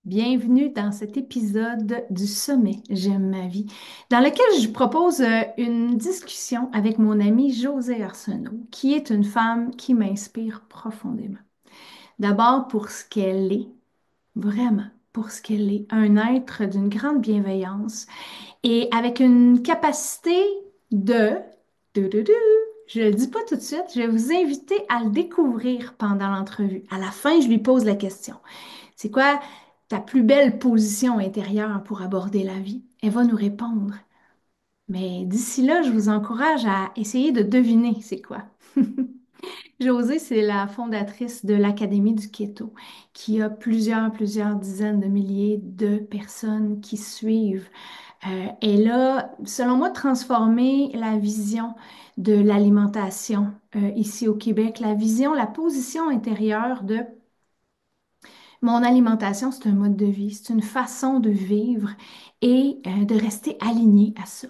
Bienvenue dans cet épisode du Sommet J'aime ma vie, dans lequel je propose une discussion avec mon amie Josée Arsenault, qui est une femme qui m'inspire profondément. D'abord pour ce qu'elle est, vraiment pour ce qu'elle est, un être d'une grande bienveillance et avec une capacité de... de, de, je ne le dis pas tout de suite, je vais vous inviter à le découvrir pendant l'entrevue. À la fin, je lui pose la question. C'est quoi ta plus belle position intérieure pour aborder la vie? Elle va nous répondre. Mais d'ici là, je vous encourage à essayer de deviner c'est quoi. Josée, c'est la fondatrice de l'Académie du Keto, qui a plusieurs dizaines de milliers de personnes qui suivent. Elle a, selon moi, transformé la vision de l'alimentation ici au Québec, la vision, la position intérieure de mon alimentation, c'est un mode de vie, c'est une façon de vivre et de rester aligné à ça.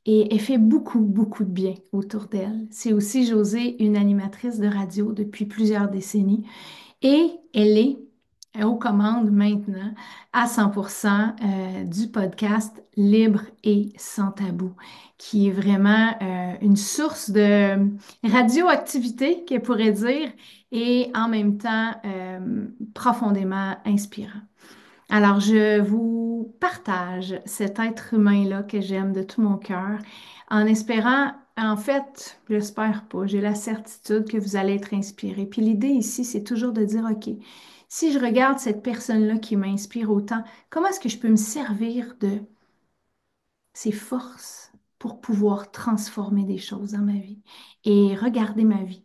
Et elle fait beaucoup de bien autour d'elle. C'est aussi Josée, une animatrice de radio depuis plusieurs décennies. Et elle est aux commandes maintenant à 100% du podcast Libre et sans tabou, qui est vraiment une source de radioactivité, qu'elle pourrait dire, et en même temps profondément inspirant. Alors, je vous partage cet être humain-là que j'aime de tout mon cœur, en espérant, en fait, j'espère pas, j'ai la certitude que vous allez être inspiré. Puis l'idée ici, c'est toujours de dire, OK, si je regarde cette personne-là qui m'inspire autant, comment est-ce que je peux me servir de ses forces pour pouvoir transformer des choses dans ma vie et regarder ma vie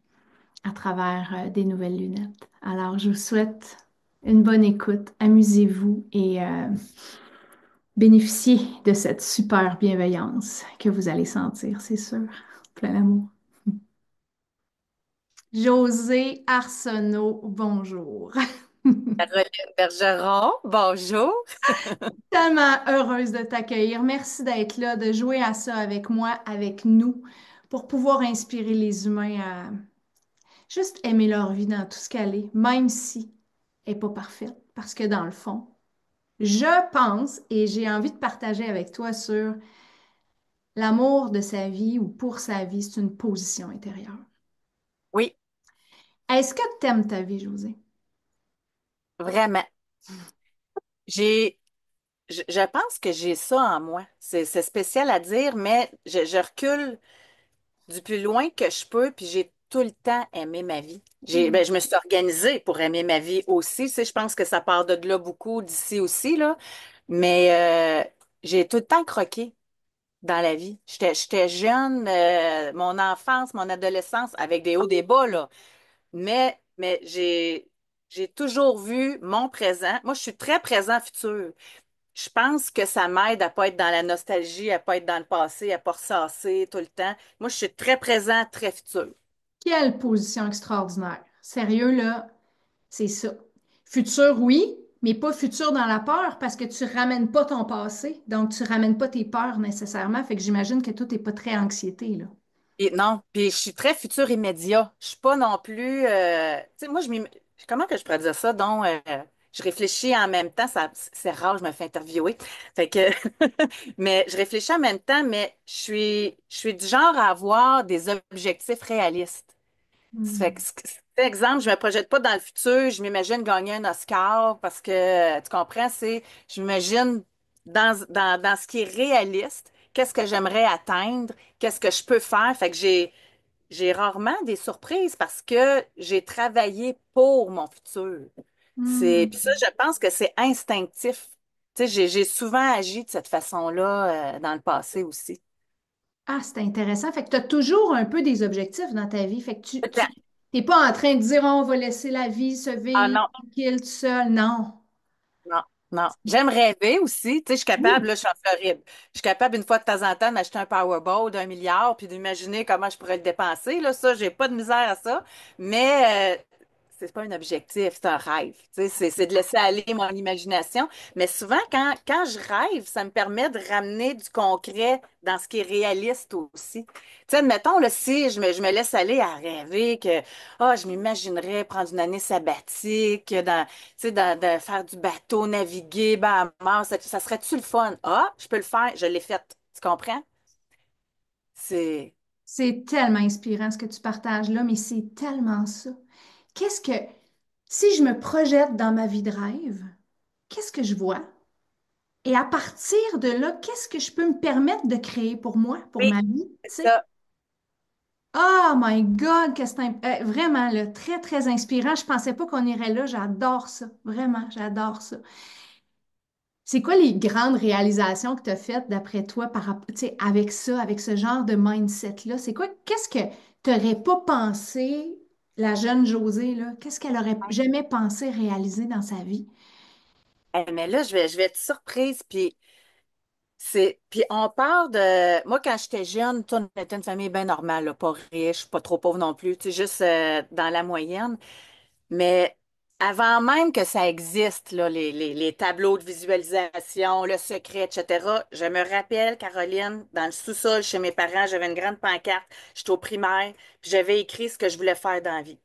à travers des nouvelles lunettes. Alors, je vous souhaite une bonne écoute, amusez-vous et bénéficiez de cette super bienveillance que vous allez sentir, c'est sûr. Plein d'amour. Josée Arsenault, bonjour. Caroline Bergeron, bonjour. Tellement heureuse de t'accueillir. Merci d'être là, de jouer à ça avec moi, avec nous, pour pouvoir inspirer les humains à juste aimer leur vie dans tout ce qu'elle est, même si elle n'est pas parfaite. Parce que dans le fond, je pense et j'ai envie de partager avec toi sur l'amour de sa vie ou pour sa vie, c'est une position intérieure. Oui, Est-ce que tu aimes ta vie, Josée? vraiment. J'ai, je pense que j'ai ça en moi. C'est spécial à dire, mais je recule du plus loin que je peux, puis j'ai tout le temps aimé ma vie. Mm. Je me suis organisée pour aimer ma vie aussi. Tu sais, je pense que ça part de là beaucoup, d'ici aussi, là. Mais j'ai tout le temps croqué dans la vie. J'étais jeune, mon enfance, mon adolescence, avec des hauts, des bas, là. Mais j'ai toujours vu mon présent. Moi, je suis très présent futur. Je pense que ça m'aide à pas être dans la nostalgie, à pas être dans le passé, à pas ressasser tout le temps. Moi, je suis très présent, très futur. Quelle position extraordinaire. Sérieux, là, c'est ça. Futur, oui, mais pas futur dans la peur parce que tu ramènes pas ton passé, donc tu ramènes pas tes peurs nécessairement. Fait que j'imagine que tout n'est pas très anxiété, là. Et non, puis je suis très futur immédiat. Je suis pas non plus. Tu sais, moi, comment que je pourrais dire ça? Donc, je réfléchis en même temps. C'est rare, je me fais interviewer. Fait que, mais je réfléchis en même temps, mais je suis du genre à avoir des objectifs réalistes. Ça fait que, Hmm. par exemple, je me projette pas dans le futur, je m'imagine gagner un Oscar parce que, tu comprends, je m'imagine dans ce qui est réaliste, qu'est-ce que j'aimerais atteindre, qu'est-ce que je peux faire. Fait que j'ai rarement des surprises parce que j'ai travaillé pour mon futur. Puis ça, Hmm. je pense que c'est instinctif. Tu sais, j'ai souvent agi de cette façon-là, dans le passé aussi. Ah, c'est intéressant. Fait que tu as toujours un peu des objectifs dans ta vie. Fait que Tout le tu temps. t'es pas en train de dire, oh, on va laisser la vie se Ah vivre non, tranquille, tout seul. Non. non, non. J'aime rêver aussi. Tu sais, je suis capable, Oui. là, je suis en Floride. Je suis capable, une fois de temps en temps, d'acheter un Powerball d'1 milliard puis d'imaginer comment je pourrais le dépenser. Là, ça, j'ai pas de misère à ça. Mais c'est pas un objectif, c'est un rêve. Tu sais, c'est de laisser aller mon imagination. Mais souvent, quand je rêve, ça me permet de ramener du concret dans ce qui est réaliste aussi. Tu sais, admettons, là, si je me laisse aller à rêver que je m'imaginerais prendre une année sabbatique, tu sais, de faire du bateau, naviguer, Bahamas, ça serait-tu le fun? Ah, je peux le faire, je l'ai fait. Tu comprends? C'est. C'est tellement inspirant ce que tu partages là, mais c'est tellement ça. Qu'est-ce que, si je me projette dans ma vie de rêve, qu'est-ce que je vois? Et à partir de là, qu'est-ce que je peux me permettre de créer pour moi, pour Oui, ma vie, tu c'est sais? ça. Oh my God, que vraiment là, très, très inspirant. Je pensais pas qu'on irait là. J'adore ça. Vraiment, j'adore ça. C'est quoi les grandes réalisations que tu as faites d'après toi tu sais, avec ça, avec ce genre de mindset-là? C'est quoi, qu'est-ce que tu n'aurais pas pensé, la jeune Josée, là? Qu'est-ce qu'elle aurait jamais pensé réaliser dans sa vie? Mais là, je vais être surprise, puis on part de. Moi, quand j'étais jeune, on était une famille bien normale, là, pas riche, pas trop pauvre non plus, tu sais, juste dans la moyenne. Mais avant même que ça existe, là, les tableaux de visualisation, le secret, etc., je me rappelle, Caroline, dans le sous-sol chez mes parents, j'avais une grande pancarte, j'étais au primaire, puis j'avais écrit ce que je voulais faire dans la vie.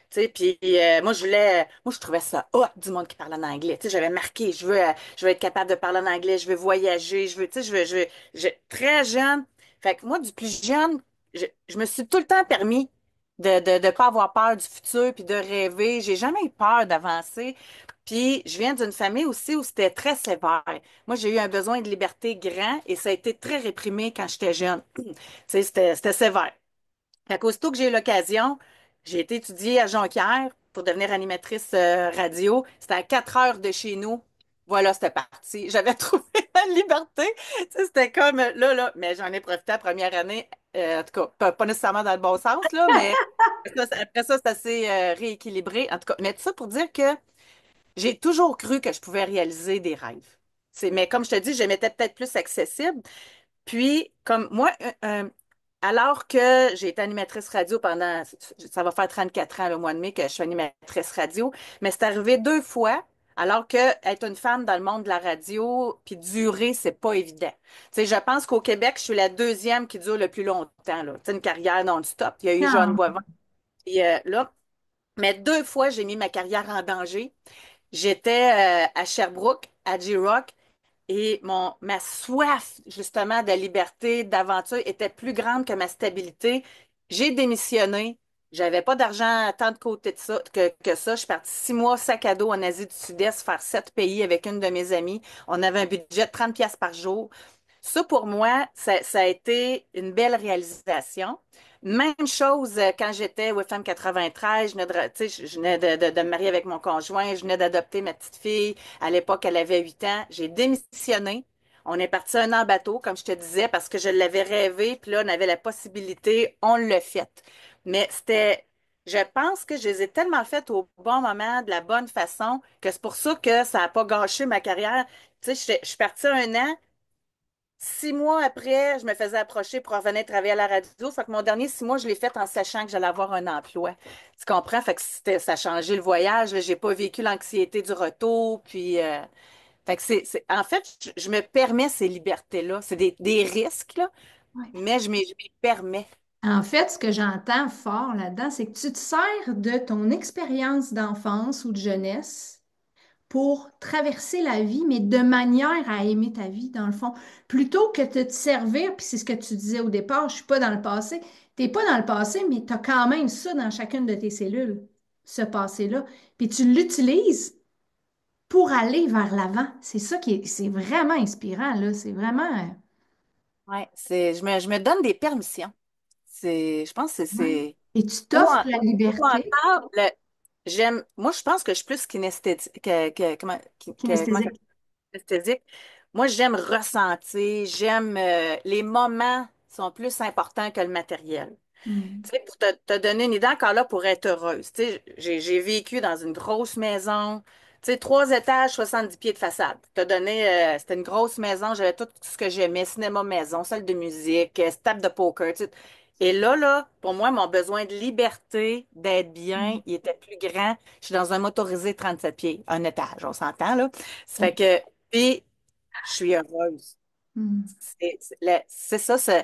Tu sais, puis moi je trouvais ça hot du monde qui parle en anglais. Tu sais, j'avais marqué, je veux être capable de parler en anglais, je veux voyager, tu sais, très jeune. Fait que moi, du plus jeune, je me suis tout le temps permis de pas avoir peur du futur puis de rêver. J'ai jamais eu peur d'avancer. Puis je viens d'une famille aussi où c'était très sévère. Moi, j'ai eu un besoin de liberté grand et ça a été très réprimé quand j'étais jeune. Tu sais, c'était sévère. Fait qu'aussitôt que j'ai eu l'occasion, j'ai été étudier à Jonquière pour devenir animatrice radio. C'était à 4 heures de chez nous. Voilà, c'était parti. J'avais trouvé la liberté. Tu sais, c'était comme là. Mais j'en ai profité la première année. En tout cas, pas nécessairement dans le bon sens, là, mais après ça, c'est assez rééquilibré. En tout cas, mais tout ça pour dire que j'ai toujours cru que je pouvais réaliser des rêves. Mais comme je te dis, je m'étais peut-être plus accessible. Puis, comme moi, alors que j'ai été animatrice radio pendant, ça va faire 34 ans le mois de mai que je suis animatrice radio, mais c'est arrivé 2 fois, alors que être une femme dans le monde de la radio, puis durer, c'est pas évident. Tu sais, je pense qu'au Québec, je suis la deuxième qui dure le plus longtemps, là. Tu sais, une carrière non-stop. Il y a eu Joanne Non. Boivin, puis là, mais 2 fois, j'ai mis ma carrière en danger. J'étais à Sherbrooke, à G-Rock, et ma soif, justement, de liberté, d'aventure était plus grande que ma stabilité. J'ai démissionné. J'avais pas d'argent tant de côté de ça, que ça. Je suis partie 6 mois sac à dos en Asie du Sud-Est, faire 7 pays avec une de mes amies. On avait un budget de 30 pièces par jour. Ça, pour moi, ça a été une belle réalisation. Même chose quand j'étais au FM 93, tu sais, je venais de me marier avec mon conjoint, je venais d'adopter ma petite fille. À l'époque, elle avait 8 ans. J'ai démissionné. On est parti un an en bateau, comme je te disais, parce que je l'avais rêvé, puis là, on avait la possibilité, on l'a fait. Mais je pense que je les ai tellement faites au bon moment, de la bonne façon, que c'est pour ça que ça n'a pas gâché ma carrière. Tu sais, je suis partie un an. 6 mois après, je me faisais approcher pour revenir travailler à la radio. Fait que mon dernier 6 mois, je l'ai fait en sachant que j'allais avoir un emploi. Tu comprends? Fait que ça a changé le voyage. Là. J'ai pas vécu l'anxiété du retour. Puis, fait que en fait, je me permets ces libertés-là. C'est des risques, là, Ouais. mais je m'y permets. En fait, ce que j'entends fort là-dedans, c'est que tu te sers de ton expérience d'enfance ou de jeunesse pour traverser la vie, mais de manière à aimer ta vie, dans le fond. Plutôt que de te servir, puis c'est ce que tu disais au départ, je suis pas dans le passé. T'es pas dans le passé, mais tu as quand même ça dans chacune de tes cellules, ce passé-là. Puis tu l'utilises pour aller vers l'avant. C'est ça c'est vraiment inspirant, là. C'est vraiment, Ouais, je me donne des permissions. Je pense que ouais. c'est. Et tu Ou, t'offres en- la ou liberté encore, moi, je pense que je suis plus kinesthétique, comment kinesthésique. esthétique. Moi, j'aime ressentir, j'aime les moments sont plus importants que le matériel. Hmm. Tu sais, pour te donner une idée encore là pour être heureuse. Tu sais, j'ai vécu dans une grosse maison, tu sais, 3 étages, 70 pieds de façade. C'était une grosse maison, j'avais tout ce que j'aimais, cinéma maison, salle de musique, table de poker, tu sais. Et là, pour moi, mon besoin de liberté, d'être bien, Mm. il était plus grand. Je suis dans un motorisé 37 pieds, un étage, on s'entend, là. Ça fait OK. que, puis, je suis heureuse. Mm. C'est ça,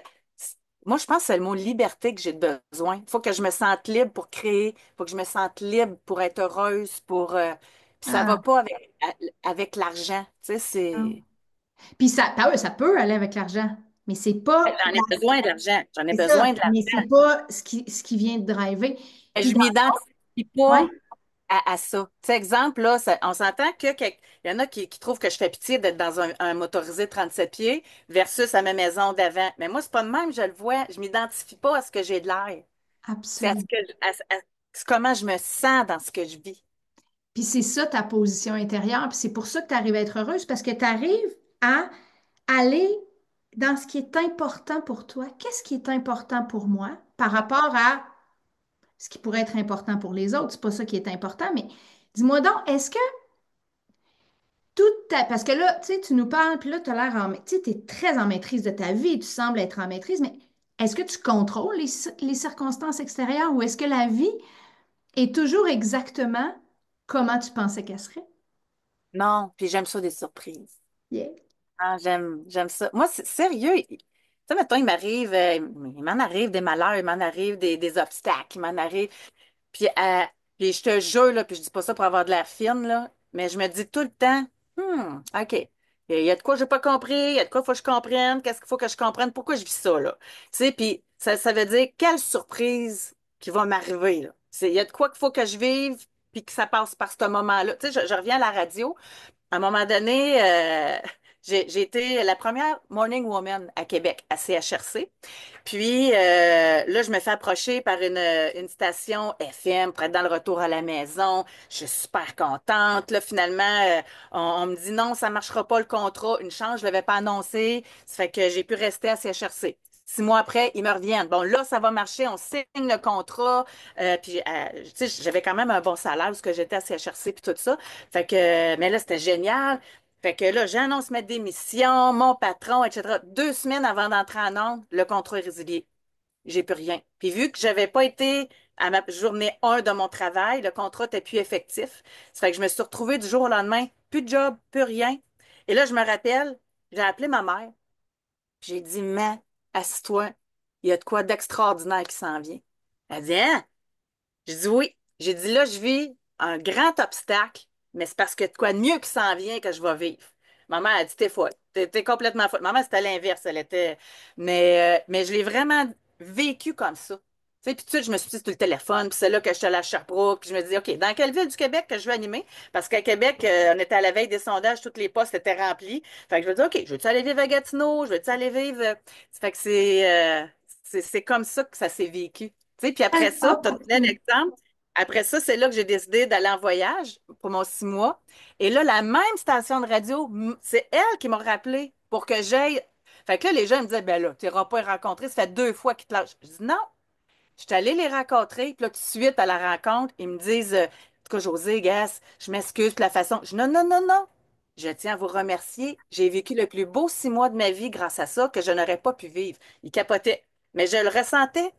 moi, je pense que c'est le mot liberté que j'ai besoin. Il faut que je me sente libre pour créer. Il faut que je me sente libre pour être heureuse, puis ça va Ah, pas avec l'argent. Tu sais, non. c'est... Puis ça peut aller avec l'argent, mais c'est pas J'en ai besoin d'argent. J'en ai c'est ça, besoin de mais l'argent. c'est pas ce qui vient de driver. Puis Je m'identifie ouais, pas à ça. Tu sais, exemple, là, on s'entend il y en a qui trouvent que je fais pitié d'être dans un motorisé 37 pieds versus à ma maison d'avant. Mais moi, c'est pas de même, je le vois. Je m'identifie pas à ce que j'ai de l'air. C'est à ce absolument. que, c'est comment je me sens dans ce que je vis. Puis c'est ça ta position intérieure, puis c'est pour ça que tu arrives à être heureuse, parce que tu arrives à aller dans ce qui est important pour toi. Qu'est-ce qui est important pour moi par rapport à ce qui pourrait être important pour les autres? C'est pas ça qui est important, mais dis-moi donc, est-ce que parce que là, tu sais, tu nous parles, puis là, tu as l'air tu sais, tu es très en maîtrise de ta vie, tu sembles être en maîtrise, mais est-ce que tu contrôles les circonstances extérieures ou est-ce que la vie est toujours exactement comment tu pensais qu'elle serait? Non, puis j'aime ça des surprises. Yeah. Ah, j'aime ça. Moi, c'est sérieux. Tu sais, mettons, il m'en arrive des malheurs, il m'en arrive des obstacles, il m'en arrive. Puis, puis je te jure, là, puis je dis pas ça pour avoir de l'air fine, là, mais je me dis tout le temps, OK, il y a de quoi j'ai pas compris, il y a de quoi il faut que je comprenne, qu'est-ce qu'il faut que je comprenne, pourquoi je vis ça, là. Tu sais, puis ça veut dire quelle surprise qui va m'arriver, là. Il y a de quoi qu'il faut que je vive, puis que ça passe par ce moment-là. Tu sais, je reviens à la radio. À un moment donné, j'ai été la première morning woman à Québec, à CHRC. Puis là, je me fais approcher par une station FM pour être dans le retour à la maison. Je suis super contente. Là, finalement, on me dit non, ça marchera pas le contrat. Une chance, je l'avais pas annoncé. Ça fait que j'ai pu rester à CHRC. 6 mois après, ils me reviennent. Bon, là, ça va marcher. On signe le contrat. Puis, tu sais, j'avais quand même un bon salaire parce que j'étais à CHRC puis tout ça. Fait que, mais là, c'était génial. Fait que là, j'annonce ma démission, mon patron, etc. 2 semaines avant d'entrer en onde, le contrat est résilié. J'ai plus rien. Puis vu que j'avais pas été à ma journée 1 de mon travail, le contrat n'était plus effectif. Ça fait que je me suis retrouvée du jour au lendemain, plus de job, plus rien. Et là, je me rappelle, j'ai appelé ma mère. J'ai dit, mais, assis-toi, il y a de quoi d'extraordinaire qui s'en vient. Elle dit, hein? J'ai dit oui. J'ai dit là, je vis un grand obstacle, mais c'est parce que de quoi de mieux qui s'en vient que je vais vivre. Maman a dit, t'es folle. T'es complètement folle. Maman, c'était l'inverse. Elle était. Mais je l'ai vraiment vécu comme ça. Tu sais, puis tout de suite, je me suis dit, c'est le téléphone, puis c'est là que je suis allée à Sherbrooke, puis je me dis, OK, dans quelle ville du Québec que je veux animer? Parce qu'à Québec, on était à la veille des sondages, tous les postes étaient remplis. Fait que je me dis, OK, je veux-tu aller vivre à Gatineau? Je veux-tu aller vivre. Ça fait que c'est comme ça que ça s'est vécu. Tu sais, puis après Quelle ça, tu as donné un opportunité. exemple. Après ça, c'est là que j'ai décidé d'aller en voyage pour mon 6 mois. Et là, la même station de radio, c'est elle qui m'a rappelé pour que j'aille. Fait que là, les gens me disaient, ben là, tu n'iras pas les rencontrer, ça fait 2 fois qu'ils te lâchent. Je dis non, je suis allée les rencontrer, puis là, tout de suite à la rencontre, ils me disent, en tout cas, José, Gas, je m'excuse pour la façon. Je dis, non, non, non, non. Je tiens à vous remercier. J'ai vécu le plus beau 6 mois de ma vie grâce à ça que je n'aurais pas pu vivre. Ils capotaient. Mais je le ressentais.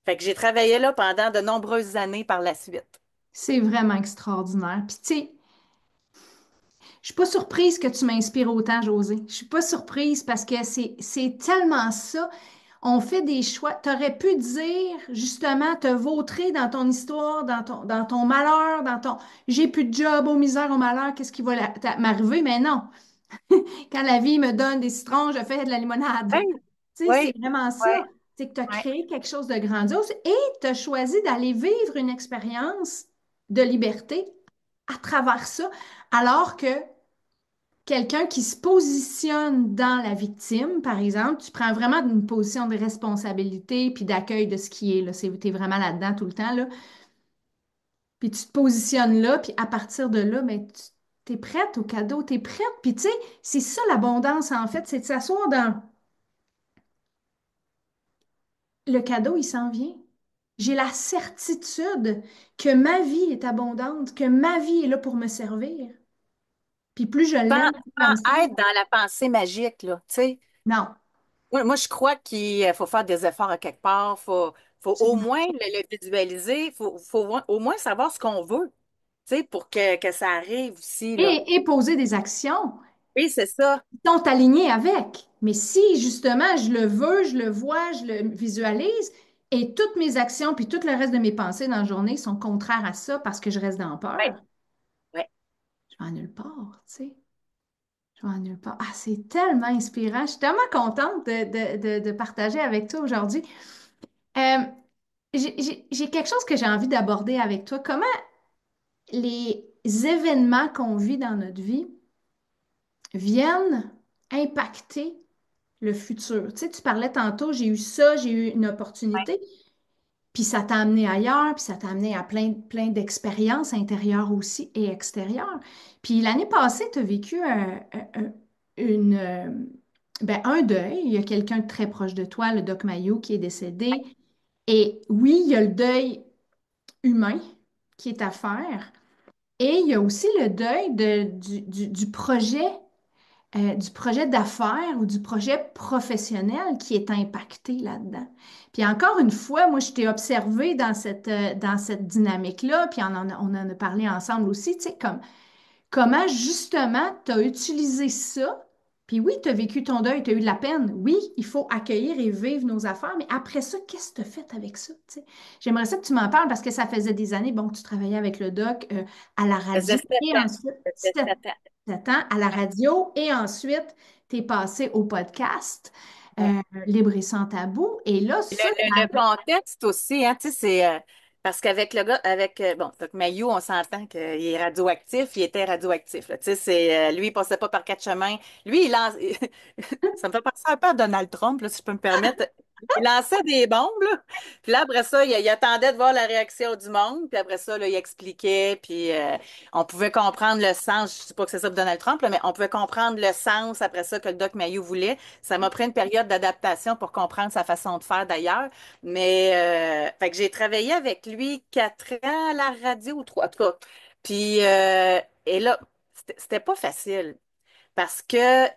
Fait que j'ai travaillé là pendant de nombreuses années par la suite. C'est vraiment extraordinaire. Puis tu sais, je suis pas surprise que tu m'inspires autant, José. Je suis pas surprise parce que c'est tellement ça. On fait des choix. Tu aurais pu dire, justement, te vautrer dans ton histoire, dans ton malheur, dans ton j'ai plus de job, au misère, au malheur, qu'est-ce qui va m'arriver? Mais non. Quand la vie me donne des citrons, je fais de la limonade. Oui, Tu sais, c'est oui, vraiment oui, ça. C'est que tu as oui. créé quelque chose de grandiose et tu as choisi d'aller vivre une expérience de liberté à travers ça, alors que quelqu'un qui se positionne dans la victime, par exemple, tu prends vraiment une position de responsabilité puis d'accueil de ce qui est là. T'es vraiment là-dedans tout le temps, là. Puis tu te positionnes là, puis à partir de là, mais tu es prête au cadeau, tu es prête. Puis tu sais, c'est ça l'abondance, en fait, c'est de s'asseoir dans le cadeau, il s'en vient. J'ai la certitude que ma vie est abondante, que ma vie est là pour me servir. Puis plus je Sans, l'aime comme ça, sans être dans la pensée magique, là, tu sais. non. moi, je crois qu'il faut faire des efforts à quelque part. Faut au Absolument. moins le visualiser. Faut au moins savoir ce qu'on veut, tu sais, pour que ça arrive aussi, là. Et poser des actions Oui, c'est ça. qui sont alignées avec. Mais si justement je le veux, je le vois, je le visualise, et toutes mes actions puis tout le reste de mes pensées dans la journée sont contraires à ça parce que je reste dans la Ouais, peur, ouais. je vais en nulle part, tu sais. Je vais en nulle part. Ah, c'est tellement inspirant. Je suis tellement contente de partager avec toi aujourd'hui. Euh, j'ai quelque chose que j'ai envie d'aborder avec toi. Comment les événements qu'on vit dans notre vie viennent impacter le futur. Tu sais, tu parlais tantôt, j'ai eu ça, j'ai eu une opportunité, puis ça t'a amené ailleurs, puis ça t'a amené à plein d'expériences intérieures aussi et extérieures. Puis l'année passée, tu as vécu une, un deuil. Il y a quelqu'un de très proche de toi, le Doc Mayou, qui est décédé. Et oui, il y a le deuil humain qui est à faire. Et il y a aussi le deuil du projet d'affaires ou du projet professionnel qui est impacté là-dedans. Puis encore une fois, moi, je t'ai observé dans cette dynamique-là, puis on en a parlé ensemble aussi, tu sais, comme comment justement tu as utilisé ça. Puis oui, tu as vécu ton deuil, tu as eu de la peine. Oui, il faut accueillir et vivre nos affaires, mais après ça, qu'est-ce que tu as fait avec ça? Tu sais? J'aimerais ça que tu m'en parles parce que ça faisait des années, bon, que tu travaillais avec le doc à la Ça faisait radio 7 et ans. ensuite, Ça faisait 7 ans. 7 ans à la Ouais, radio et ensuite, tu es passé au podcast ouais. Libre et sans tabou. Et là, Le, ça, le contexte aussi, hein, tu sais, c'est parce qu'avec le gars, bon, donc Mayu, on s'entend qu'il est radioactif, il était radioactif, là, tu sais, lui, il passait pas par quatre chemins. Lui, il lance, ça me fait penser un peu à Donald Trump, là, si je peux me permettre. Il lançait des bombes, là, puis là, après ça, il attendait de voir la réaction du monde, puis après ça, là, il expliquait, puis on pouvait comprendre le sens, je sais pas que c'est ça pour Donald Trump, là, mais on pouvait comprendre le sens après ça que le doc Mayu voulait. Ça m'a pris une période d'adaptation pour comprendre sa façon de faire d'ailleurs. Mais fait que j'ai travaillé avec lui 4 ans à la radio ou trois, en tout cas. Puis et là, c'était pas facile parce que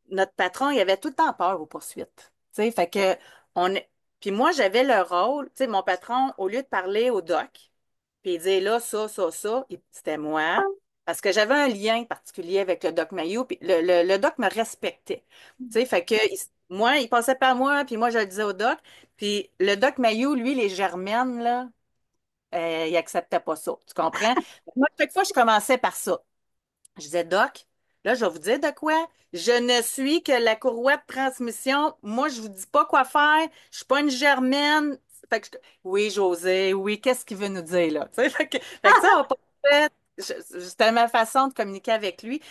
notre patron, il avait tout le temps peur aux poursuites. Tu sais, fait que on puis moi, j'avais le rôle, tu sais, mon patron, au lieu de parler au doc, puis il disait là, ça, c'était moi. Parce que j'avais un lien particulier avec le doc Mayou, puis le doc me respectait. Tu sais, fait que moi, il passait par moi, puis moi, je le disais au doc. Puis le doc Mayou, lui, les germaines, là, il acceptait pas ça. Tu comprends? Moi, chaque fois, je commençais par ça. Je disais, Doc, là, je vais vous dire de quoi. Je ne suis que la courroie de transmission. Moi, je vous dis pas quoi faire. Je suis pas une germaine. Fait que oui, José, oui, qu'est-ce qu'il veut nous dire, là? Tu sais, fait que ça, on a pas fait. C'était ma façon de communiquer avec lui.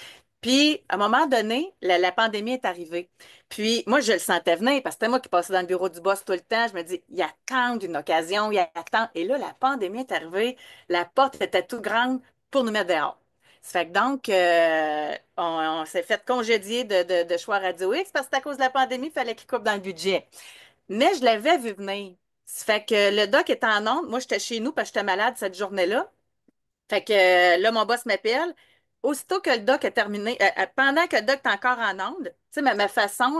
Puis, à un moment donné, la pandémie est arrivée. Puis, moi, je le sentais venir parce que c'était moi qui passais dans le bureau du boss tout le temps. Je me dis, il attend une occasion, il attend. Et là, la pandémie est arrivée. La porte était toute grande pour nous mettre dehors. Ça fait que donc, on s'est fait congédier de choix Radio X parce que c'est à cause de la pandémie, il fallait qu'il coupe dans le budget. Mais je l'avais vu venir. Ça fait que le doc était en onde. Moi, j'étais chez nous parce que j'étais malade cette journée-là. Fait que là, mon boss m'appelle. Aussitôt que le doc est terminé, pendant que le doc est encore en onde, tu sais, ma façon,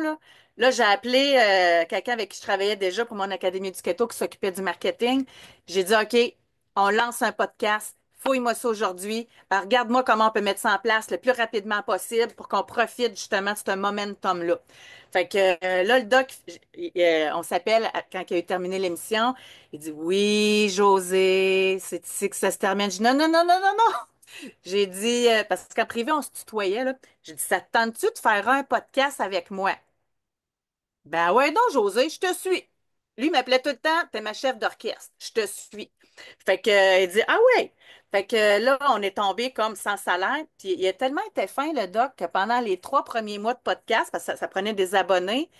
là, j'ai appelé quelqu'un avec qui je travaillais déjà pour mon Académie du Keto qui s'occupait du marketing. J'ai dit, OK, on lance un podcast. Fouille-moi ça aujourd'hui. Regarde-moi comment on peut mettre ça en place le plus rapidement possible pour qu'on profite justement de ce momentum-là. Fait que là, le doc, on s'appelle quand il a eu terminé l'émission. Il dit oui, José, c'est ici que ça se termine. Je dis non, non, non, non, non, non. J'ai dit, parce qu'en privé, on se tutoyait, là. J'ai dit, ça te tente-tu de faire un podcast avec moi? Ben ouais, non, José, je te suis. Lui il m'appelait tout le temps, t'es ma chef d'orchestre, je te suis. Fait que, il dit, ah ouais. Fait que là, on est tombé comme sans salaire. Puis il a tellement été fin, le doc, que pendant les 3 premiers mois de podcast, parce que ça prenait des abonnés,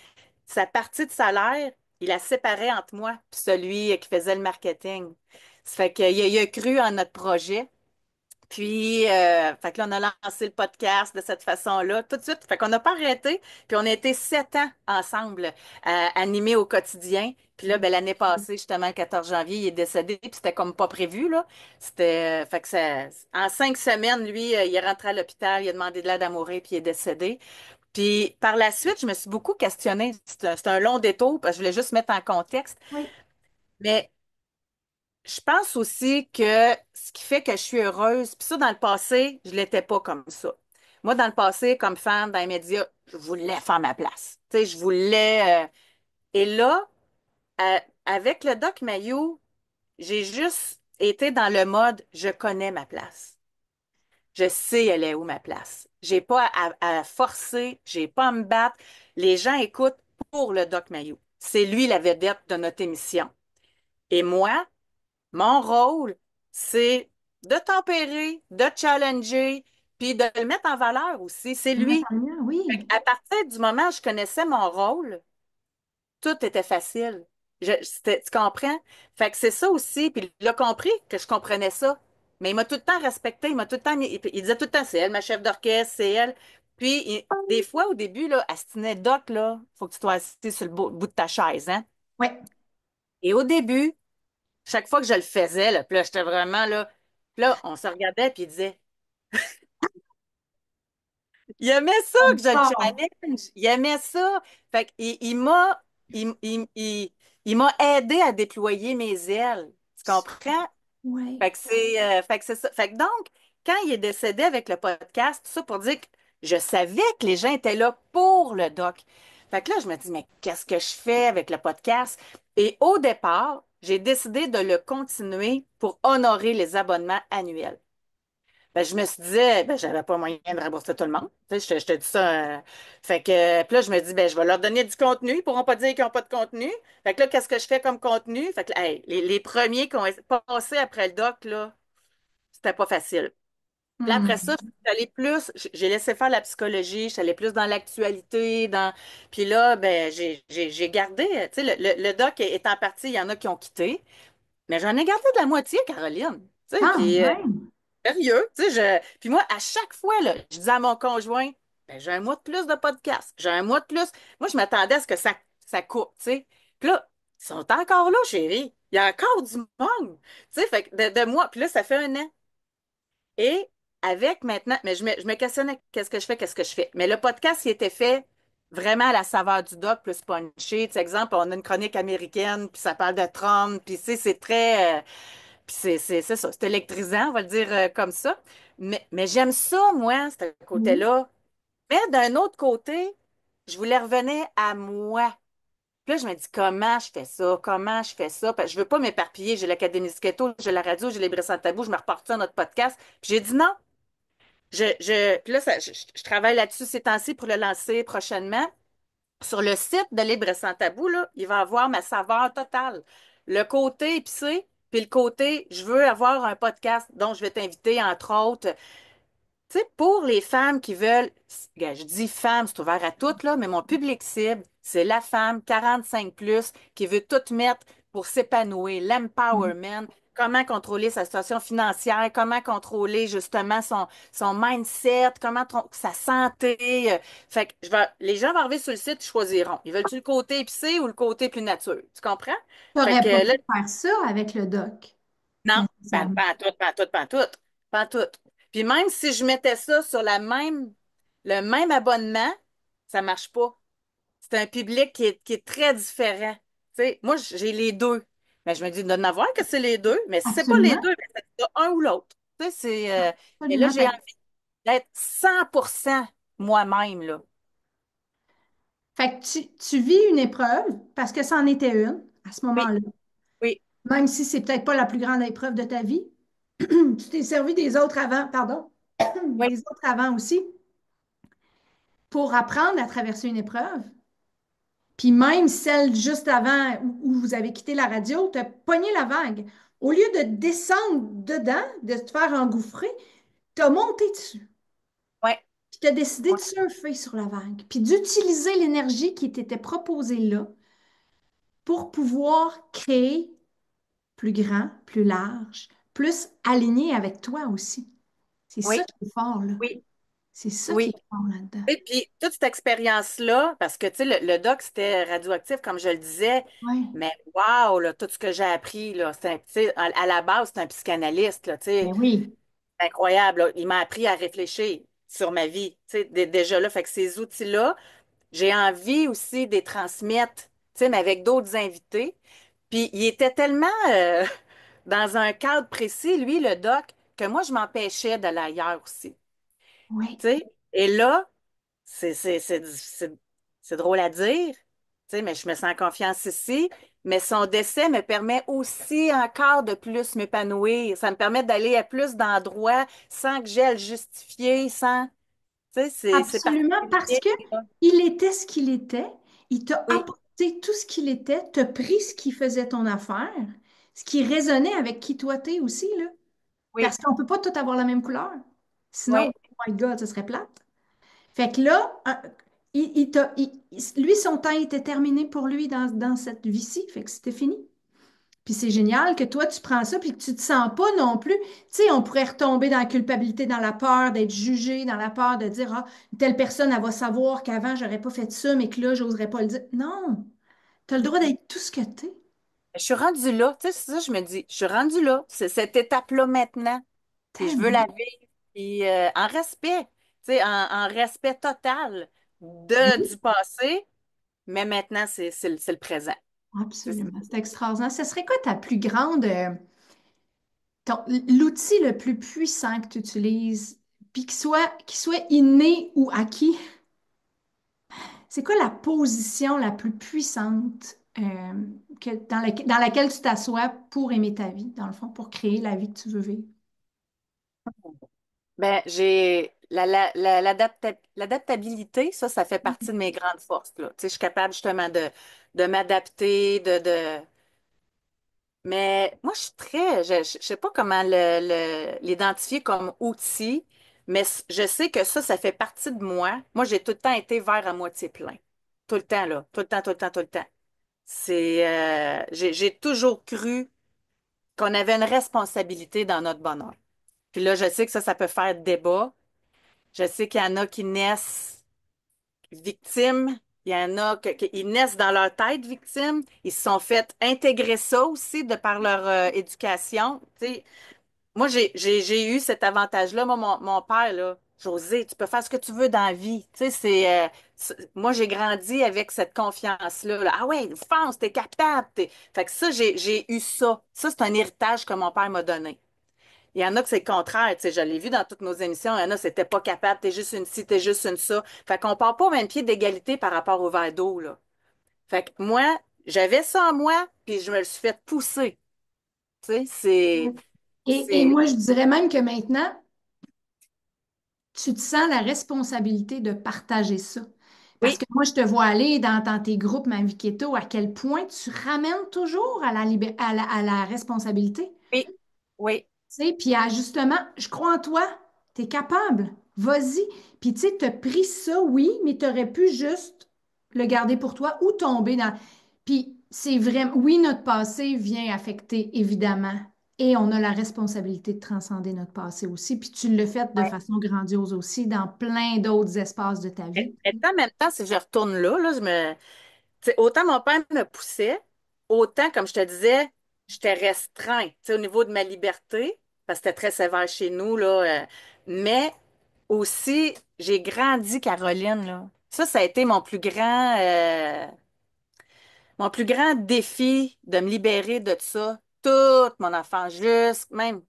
sa partie de salaire, il la séparait entre moi et celui qui faisait le marketing. Ça fait qu'il a cru en notre projet. Puis, fait que là, on a lancé le podcast de cette façon-là, tout de suite. Fait qu'on n'a pas arrêté. Puis, on a été 7 ans ensemble, animés au quotidien. Puis là, ben, l'année passée, justement, le 14 janvier, il est décédé. Puis, c'était comme pas prévu, là. Fait que ça, en 5 semaines, lui, il est rentré à l'hôpital, il a demandé de l'aide à mourir, puis il est décédé. Puis par la suite, je me suis beaucoup questionnée. C'est un long détour parce que je voulais juste mettre en contexte. Oui. Mais je pense aussi que ce qui fait que je suis heureuse, puis ça, dans le passé, je l'étais pas comme ça. Moi, dans le passé, comme femme dans les médias, je voulais faire ma place. Tu sais, je voulais. Et là, avec le Doc Mayou, j'ai juste été dans le mode je connais ma place. Je sais elle est où ma place. J'ai pas à forcer, j'ai pas à me battre. Les gens écoutent pour le Doc Mayou. C'est lui la vedette de notre émission. Et moi, mon rôle, c'est de tempérer, de challenger, puis de le mettre en valeur aussi. C'est Le mettre lui. en lumière, oui. À partir du moment où je connaissais mon rôle, tout était facile. Tu comprends? Fait que c'est ça aussi. Puis il a compris que je comprenais ça. Mais il m'a tout le temps respecté. Il m'a tout le temps il disait tout le temps, c'est elle, ma chef d'orchestre, c'est elle. Puis des fois, au début, là, elle se tenait doc, là, faut que tu sois assis sur le bout de ta chaise, hein? Oui. Et au début, chaque fois que je le faisais, là, puis là, j'étais vraiment là. Puis là, on se regardait, puis il disait, il aimait ça que je le Bon. challenge. Il aimait ça. Fait qu'il m'a aidé à déployer mes ailes. Tu comprends? Oui. Fait que c'est ça. Fait que donc, quand il est décédé avec le podcast, tout ça pour dire que je savais que les gens étaient là pour le doc. Fait que là, je me dis, mais qu'est-ce que je fais avec le podcast? Et au départ, j'ai décidé de le continuer pour honorer les abonnements annuels. Ben, je me suis dit, ben, j'avais pas moyen de rembourser tout le monde. Tu sais, je te dis ça. Fait que, puis là, je me dis, ben, je vais leur donner du contenu. Ils pourront pas dire qu'ils n'ont pas de contenu. Fait que là, qu'est-ce que je fais comme contenu? Fait que, là, hey, les premiers qui ont passé après le doc, là, c'était pas facile. Puis là, après ça, Hmm. je suis allée plus, j'ai laissé faire la psychologie, je suis allée plus dans l'actualité, dans. Puis là, ben, j'ai gardé, tu sais, le doc étant parti, il y en a qui ont quitté, mais j'en ai gardé de la moitié, Caroline. Tu sais, Quand puis même. sérieux, tu sais, puis moi, à chaque fois, là, je disais à mon conjoint, ben, j'ai un mois de plus de podcast, j'ai un mois de plus. Moi, je m'attendais à ce que ça coupe, tu sais. Puis là, ils sont encore là, chérie. Il y a encore du monde. Tu sais, fait que de moi, puis là, ça fait un an. Et avec maintenant, mais je me questionnais qu'est-ce que je fais, qu'est-ce que je fais. Mais le podcast, il était fait vraiment à la saveur du doc, plus punché. Tu sais, exemple, on a une chronique américaine, puis ça parle de Trump, puis tu sais, c'est très. Puis c'est ça, c'est électrisant, on va le dire comme ça. Mais j'aime ça, moi, ce Oui. côté-là. Mais d'un autre côté, je voulais revenir à moi. Puis là, je me dis, comment je fais ça? Comment je fais ça? Parce que je veux pas m'éparpiller. J'ai l'Académie du Keto, j'ai la radio, j'ai les Brisses sans tabou, je me repartis à notre podcast. Puis j'ai dit non. Puis là, je travaille là-dessus ces temps-ci pour le lancer prochainement. Sur le site de Libre et sans tabou, là, il va avoir ma saveur totale. Le côté épicé, puis le côté, je veux avoir un podcast dont je vais t'inviter, entre autres. Tu sais, pour les femmes qui veulent, je dis femmes, c'est ouvert à toutes, là, mais mon public cible, c'est la femme 45 plus qui veut tout mettre pour s'épanouir, l'empowerment, comment contrôler sa situation financière, comment contrôler justement son mindset, sa santé. Fait que les gens vont arriver sur le site, ils choisiront. Ils veulent-tu le côté épicé ou le côté plus nature? Tu comprends? Tu Fait n'aurais pas que pu là, faire ça avec le doc, non, nécessairement. pas en tout, pas en tout, pas en tout, pas en tout. Puis même si je mettais ça sur le même abonnement, ça marche pas. C'est un public qui est très différent. Tu sais, moi, j'ai les deux. Mais je me dis de n'avoir que c'est les deux, mais si c'est pas les Absolument. deux, ben, c'est un ou l'autre. Tu sais, et là, Absolument. j'ai envie d'être 100% moi-même, là. Fait que tu vis une épreuve, parce que c'en était une à ce Oui, moment-là. oui, Même si c'est peut-être pas la plus grande épreuve de ta vie. Tu t'es servi des autres avant, pardon, oui, des autres avant aussi, pour apprendre à traverser une épreuve. Puis même celle juste avant où vous avez quitté la radio, tu as pogné la vague. Au lieu de descendre dedans, de te faire engouffrer, tu as monté dessus. oui, Puis tu as décidé oui, de surfer sur la vague, puis d'utiliser l'énergie qui t'était proposée là pour pouvoir créer plus grand, plus large, plus aligné avec toi aussi. C'est ça oui, qui est fort, là. oui, C'est ça qui oui. est fort là-dedans. Et puis, toute cette expérience-là, parce que, tu sais, le doc, c'était radioactif, comme je le disais, Oui, mais waouh, là, tout ce que j'ai appris, là, tu sais, à la base, c'est un psychanalyste, là, tu sais, mais oui. c'est incroyable, là. Il m'a appris à réfléchir. sur ma vie, tu sais, déjà là. Fait que ces outils-là, j'ai envie aussi de les transmettre, tu sais, mais avec d'autres invités. Puis il était tellement dans un cadre précis, lui, le doc, que moi, je m'empêchais d'aller ailleurs aussi. Oui, Tu sais. Et là, c'est drôle à dire, tu sais, mais je me sens en confiance ici. Mais son décès me permet aussi encore de plus m'épanouir. Ça me permet d'aller à plus d'endroits sans que j'aie à le justifier, sans, tu sais, c'est absolument, parce particulier, que là. il était ce qu'il était, il t'a Oui, apporté tout ce qu'il était, t'a pris ce qui faisait ton affaire, ce qui résonnait avec qui toi t'es aussi, là. oui, Parce qu'on peut pas tout avoir la même couleur. Sinon, oui. oh my God, ce serait plate. Fait que là, lui, son temps était terminé pour lui dans cette vie-ci. Fait que c'était fini. Puis c'est génial que toi, tu prends ça puis que tu te sens pas non plus. Tu sais, on pourrait retomber dans la culpabilité, dans la peur d'être jugé, dans la peur de dire, ah, telle personne, elle va savoir qu'avant, j'aurais pas fait ça, mais que là, j'oserais pas le dire. Non, tu as le droit d'être tout ce que tu es. Je suis rendue là, tu sais, c'est ça, je me dis, je suis rendue là, c'est cette étape-là maintenant, puis je veux la Tellement. vivre, puis en respect, tu sais, en respect total Oui, du passé, mais maintenant, c'est le présent. Tu sais. absolument. C'est extraordinaire. Ce serait quoi ta plus grande, l'outil le plus puissant que tu utilises, puis qu'il soit inné ou acquis? C'est quoi la position la plus puissante dans laquelle tu t'assois pour aimer ta vie, dans le fond, pour créer la vie que tu veux vivre? Ben, j'ai l'adaptabilité, ça fait partie de mes grandes forces, là. Tu sais, je suis capable justement de m'adapter, mais moi, je suis très, je sais pas comment l'identifier comme outil, mais je sais que ça fait partie de moi. Moi, j'ai tout le temps été verre à moitié plein. Tout le temps, là. Tout le temps, tout le temps, tout le temps. J'ai toujours cru qu'on avait une responsabilité dans notre bonheur. Puis là, je sais que ça peut faire débat. Je sais qu'il y en a qui naissent victimes. Il y en a qui naissent dans leur tête victimes. Ils se sont fait intégrer ça aussi de par leur éducation. Tu sais, moi, j'ai eu cet avantage-là. Moi, mon père, là, José, tu peux faire ce que tu veux dans la vie. Tu sais, moi, j'ai grandi avec cette confiance-là. Là. Ah ouais, fonce, t'es capable. Fait que ça, j'ai eu ça. Ça, c'est un héritage que mon père m'a donné. Il y en a que c'est le contraire, tu sais, je l'ai vu dans toutes nos émissions, il y en a, c'était pas capable, t'es juste une ci, t'es juste une ça. Fait qu'on part pas au même pied d'égalité par rapport au verre d'eau, là. Fait que moi, j'avais ça en moi, puis je me le suis fait pousser. Tu sais, Et c'est, moi, je dirais même que maintenant, tu te sens la responsabilité de partager ça. Parce oui, que moi, je te vois aller dans tes groupes Ma Vie Keto, à quel point tu ramènes toujours à la responsabilité. oui, oui, Tu sais, puis justement, je crois en toi, tu es capable, vas-y. Puis tu sais, tu as pris ça, oui, mais tu aurais pu juste le garder pour toi ou tomber dans... Puis c'est vrai, oui, notre passé vient affecter, évidemment, et on a la responsabilité de transcender notre passé aussi. Puis tu le fais de ouais. façon grandiose aussi dans plein d'autres espaces de ta vie. Et en même temps, si je retourne là, tu sais, autant mon père me poussait, autant, comme je te disais, j'étais restreint, tu sais, au niveau de ma liberté, parce que c'était très sévère chez nous, là. Mais aussi, j'ai grandi, Caroline, là. Ça a été mon plus grand défi de me libérer de ça, toute mon enfance, juste même,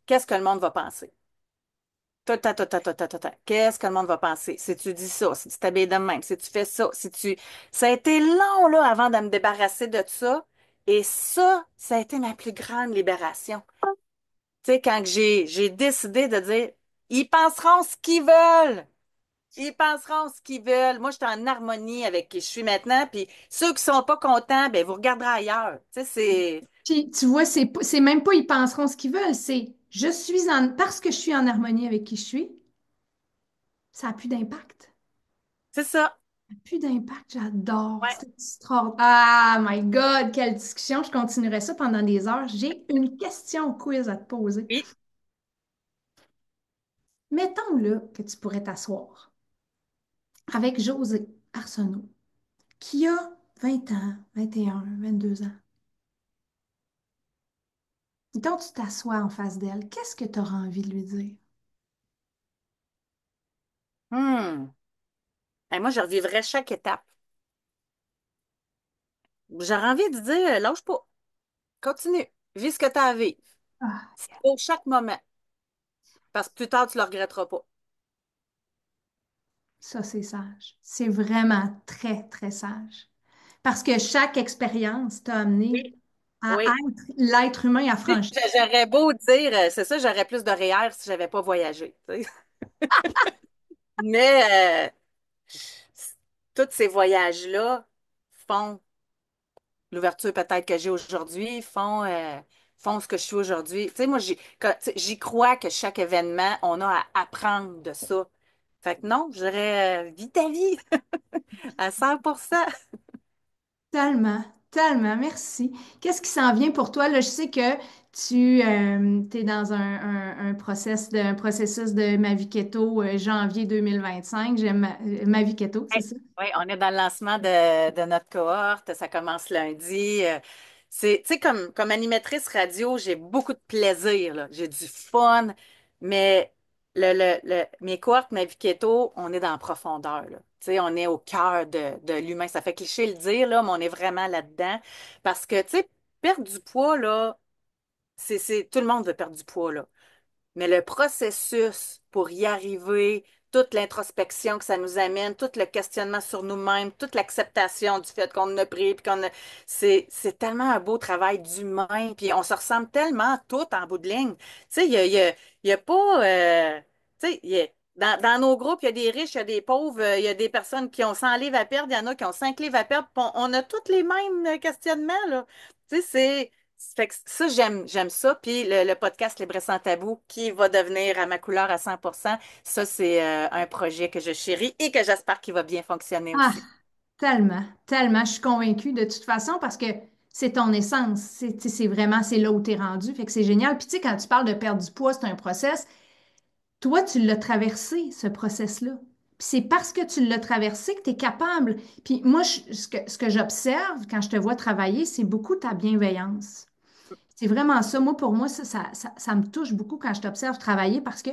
qu'est-ce que le monde va penser? Qu'est-ce que le monde va penser? Si tu dis ça, si tu t'habilles de même, si tu fais ça, si tu... Ça a été long, là, avant de me débarrasser de ça. Et ça a été ma plus grande libération. Tu sais, quand j'ai décidé de dire, ils penseront ce qu'ils veulent. Ils penseront ce qu'ils veulent. Moi, je suis en harmonie avec qui je suis maintenant. Puis ceux qui sont pas contents, ben, vous regarderez ailleurs. Tu sais, Puis tu vois, c'est même pas ils penseront ce qu'ils veulent, c'est parce que je suis en harmonie avec qui je suis, ça n'a plus d'impact. c'est ça. Plus d'impact, j'adore. Ouais. C'est extraordinaire. Ah, my God, quelle discussion. Je continuerai ça pendant des heures. J'ai une question quiz à te poser. Oui. Mettons là que tu pourrais t'asseoir avec José Arsenault, qui a 20 ans, 21, 22 ans. Mettons que tu t'assois en face d'elle, qu'est-ce que tu auras envie de lui dire? Hmm. Moi, je revivrais chaque étape. J'aurais envie de dire, lâche pas. Continue. Vis ce que tu as à vivre. Ah, Pour chaque moment. Parce que plus tard, tu le regretteras pas. ça, c'est sage. C'est vraiment très, très sage. Parce que chaque expérience t'a amené Oui. à Oui. être l'être humain affranchi. J'aurais beau dire, c'est ça, j'aurais plus de REER si j'avais pas voyagé. Tu sais. Mais tous ces voyages-là font l'ouverture peut-être que j'ai aujourd'hui, font ce que je suis aujourd'hui. Tu sais, moi, j'y crois que chaque événement, on a à apprendre de ça. Fait que non, je dirais, vis ta vie à 100%. Tellement, tellement, merci. Qu'est-ce qui s'en vient pour toi? Là, je sais que tu es dans un processus de Ma Vie Keto janvier 2025. J'aime Ma Vie Keto, c'est Oui, ça? oui, on est dans le lancement de notre cohorte. Ça commence lundi. Tu sais, comme animatrice radio, j'ai beaucoup de plaisir, là. J'ai du fun, mais mes cohortes, ma vie keto, on est dans la profondeur, là. Tu sais, on est au cœur de l'humain. Ça fait cliché le dire, là, mais on est vraiment là-dedans. Parce que, tu sais, perdre du poids, là, tout le monde veut perdre du poids, là. Mais le processus pour y arriver, toute l'introspection que ça nous amène, tout le questionnement sur nous-mêmes, toute l'acceptation du fait qu'on a pris, puis c'est tellement un beau travail d'humain, puis on se ressemble tellement toutes en bout de ligne. Tu sais, il y a pas, tu sais, dans nos groupes, il y a des riches, il y a des pauvres, il y a des personnes qui ont 100 livres à perdre, il y en a qui ont 5 livres à perdre, puis on a tous les mêmes questionnements, là. Tu sais, fait que ça, j'aime ça. Puis le podcast Libre sans tabou, qui va devenir à ma couleur à 100%, ça, c'est un projet que je chéris et que j'espère qu'il va bien fonctionner Ah, aussi. tellement, tellement. Je suis convaincue de toute façon parce que c'est ton essence. Tu sais, c'est vraiment, c'est là où tu es rendu. Fait que c'est génial. Puis tu sais, quand tu parles de perdre du poids, c'est un process. Toi, tu l'as traversé, ce process-là. Puis c'est parce que tu l'as traversé que tu es capable. Puis moi, ce que j'observe quand je te vois travailler, c'est beaucoup ta bienveillance. C'est vraiment ça. Moi, pour moi, ça me touche beaucoup quand je t'observe travailler parce que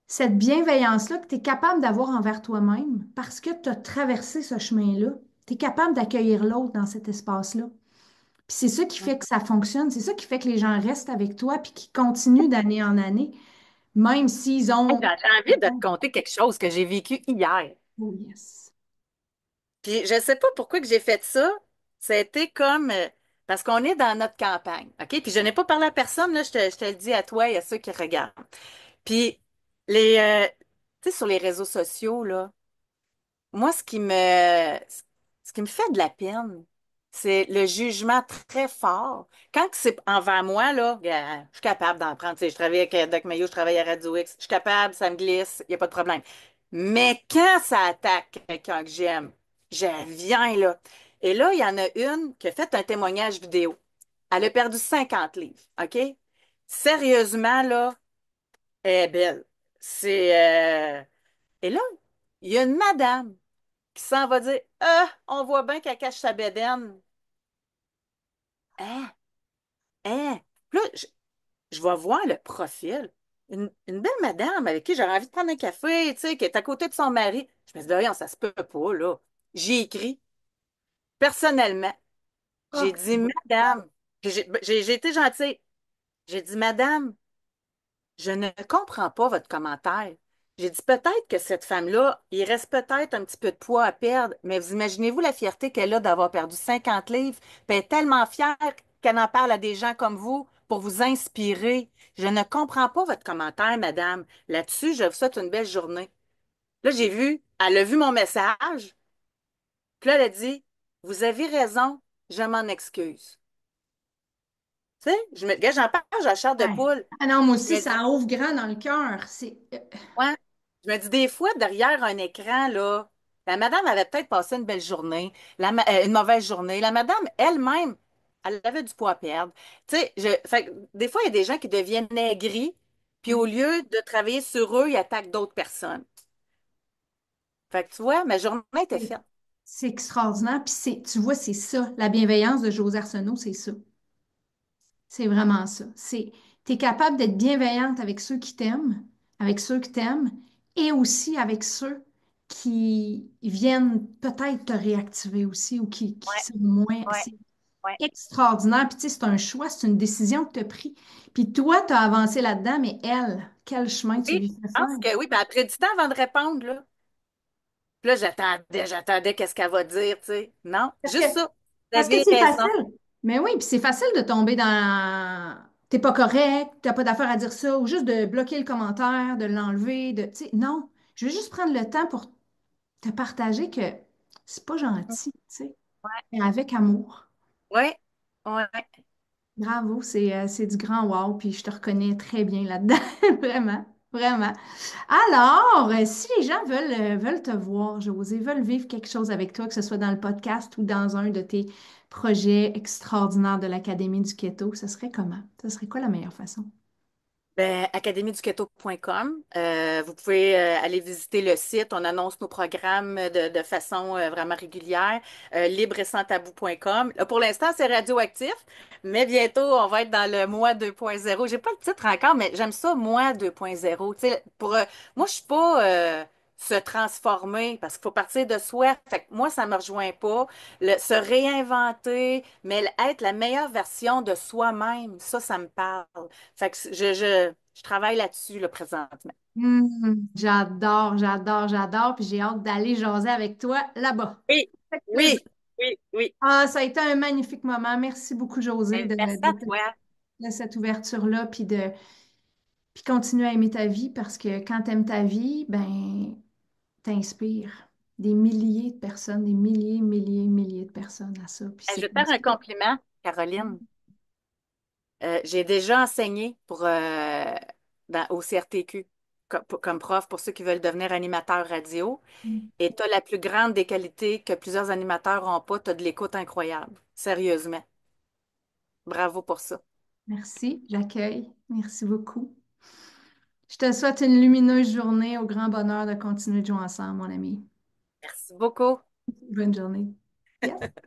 cette bienveillance-là que tu es capable d'avoir envers toi-même, parce que tu as traversé ce chemin-là, tu es capable d'accueillir l'autre dans cet espace-là. Puis c'est ça qui fait que ça fonctionne, c'est ça qui fait que les gens restent avec toi puis qui continuent d'année en année, même s'ils Hey, ont... j'ai envie de te conter quelque chose que j'ai vécu hier. Oh yes. Puis je sais pas pourquoi que j'ai fait ça. C'était comme parce qu'on est dans notre campagne, OK? Puis je n'ai pas parlé à personne, là, je te le dis à toi et à ceux qui regardent. Puis tu sais, sur les réseaux sociaux, là, moi, ce qui me fait de la peine, c'est le jugement très fort. Quand c'est envers moi, là, je suis capable d'en prendre. Tu sais, je travaille avec Doc Mayo, je travaille à Radio X, je suis capable, ça me glisse, il n'y a pas de problème. Mais quand ça attaque quelqu'un que j'aime, je viens, là. Et là, il y en a une qui a fait un témoignage vidéo. Elle a perdu 50 livres, OK? Sérieusement, là, elle est belle. Et là, il y a une madame qui s'en va dire on voit bien qu'elle cache sa bédaine. Hein? Hein? Puis là, je vais voir le profil. Une belle madame avec qui j'aurais envie de prendre un café, tu sais, qui est à côté de son mari. Je me dis, voyons, ça se peut pas, là. J'ai écrit, personnellement, j'ai Ah, dit, madame, puis j'ai été gentille. J'ai dit, madame, je ne comprends pas votre commentaire. J'ai dit peut-être que cette femme-là, il reste peut-être un petit peu de poids à perdre, mais vous imaginez-vous la fierté qu'elle a d'avoir perdu 50 livres, puis elle est tellement fière qu'elle en parle à des gens comme vous pour vous inspirer. Je ne comprends pas votre commentaire, madame. Là-dessus, je vous souhaite une belle journée. Là, elle a vu mon message, puis là, elle a dit, vous avez raison, je m'en excuse. Tu sais, gars, j'en parle, j'ai la chair de ouais. poule. Ah non, moi Je aussi, me dis, ça ouvre grand dans le cœur. ouais. Je me dis des fois, derrière un écran, là, la madame avait peut-être passé une belle journée, une mauvaise journée. La madame elle-même, elle avait du poids à perdre. Tu sais, fait que des fois, il y a des gens qui deviennent aigris, puis au Ouais. lieu de travailler sur eux, ils attaquent d'autres personnes. Fait que tu vois, ma journée était C'est faite. c'est extraordinaire. Puis tu vois, c'est ça. La bienveillance de José Arsenault, c'est ça. C'est vraiment ça. T'es capable d'être bienveillante avec ceux qui t'aiment, avec ceux que t'aimes, et aussi avec ceux qui viennent peut-être te réactiver aussi ou qui Ouais, sont moins. ouais, C'est ouais. extraordinaire. Puis tu sais, c'est un choix, c'est une décision que tu as prise. Puis toi, tu as avancé là-dedans, mais elle, quel chemin tu Oui, lui fais je faire? pense que oui. Ben, après du temps avant de répondre, là. Puis là, j'attendais qu'est-ce qu'elle va dire, tu sais. Non, Parce que juste ça. Vous Parce que avez c'est raison. facile. Mais oui, puis c'est facile de tomber dans t'es pas correct, t'as pas d'affaire à dire ça, ou juste de bloquer le commentaire, de l'enlever, de, tu sais, non. Je veux juste prendre le temps pour te partager que c'est pas gentil, tu sais, Ouais, mais avec amour. ouais, ouais. Bravo, c'est du grand wow, puis je te reconnais très bien là-dedans, vraiment, vraiment. Alors, si les gens veulent te voir, José, veulent vivre quelque chose avec toi, que ce soit dans le podcast ou dans un de tes projets extraordinaires de l'Académie du Keto, ce serait comment? Ce serait quoi la meilleure façon? Ben, academieduketo.com. Vous pouvez aller visiter le site. On annonce nos programmes de façon vraiment régulière. Libre et sans tabou.com. Là, pour l'instant, c'est radioactif, mais bientôt, on va être dans le mois 2.0. J'ai pas le titre encore, mais j'aime ça, mois 2.0. Tu sais, moi, je suis pas se transformer parce qu'il faut partir de soi. Fait que moi, ça me rejoint pas. Se réinventer, mais être la meilleure version de soi-même, ça me parle. Fait que je travaille là-dessus, là, présentement. J'adore, j'adore, j'adore, puis j'ai hâte d'aller jaser avec toi là-bas. Oui, Avec plaisir. oui, oui, oui. Ah, ça a été un magnifique moment. Merci beaucoup, José, Ben, merci à toi. de cette ouverture-là, puis continuer à aimer ta vie parce que quand tu aimes ta vie, ben, t'inspires des milliers de personnes, des milliers, milliers, milliers de personnes à ça. Puis Je c'est vais te comme faire ça. un compliment, Caroline. J'ai déjà enseigné au CRTQ comme prof pour ceux qui veulent devenir animateur radio. Et tu as la plus grande des qualités que plusieurs animateurs n'ont pas. Tu as de l'écoute incroyable. Sérieusement. Bravo pour ça. Merci, j'accueille. Merci beaucoup. Je te souhaite une lumineuse journée, au grand bonheur de continuer de jouer ensemble, mon ami. Merci beaucoup. Bonne journée. Yes.